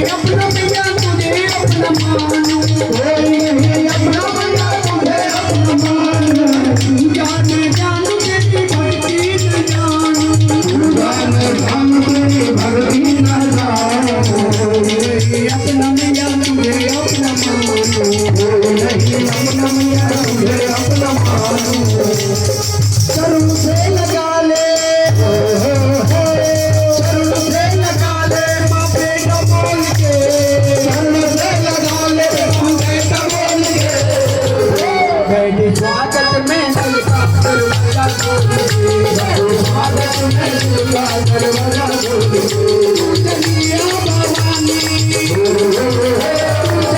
अपना भैया तुझे अपना मानू, कोई नहीं अपना भैया तुझे अपना मानू। जान जान तेरी भक्ति न जानू, जान जान तेरी भक्ति न जानू। अपना भैया तुझे अपना मानू, कोई नहीं अपना भैया तुझे अपना मानू। शर्म से लगा ले स्वागत में दरवाजा खोले, स्वागत में दरवाजा खोले। चलिया भवानी,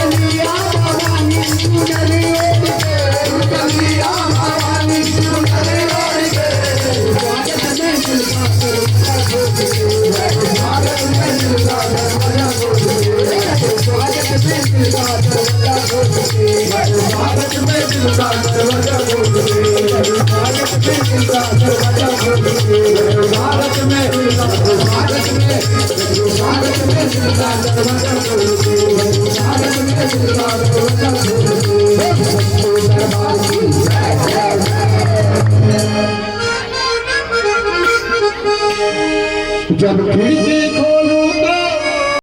चलिया भवानी, चलिया भवानी, स्वागत में दरवाजा खोले, स्वागत में दरवाजा खोले, स्वागत में दरवाजा खोले, स्वागत में दरवाजा खोले। भारत में दरवाजा खोले, भारत में भारत में भारत में दरवाजा खोले, भारत में दरवाजा खोले। दरबार की जब खिड़की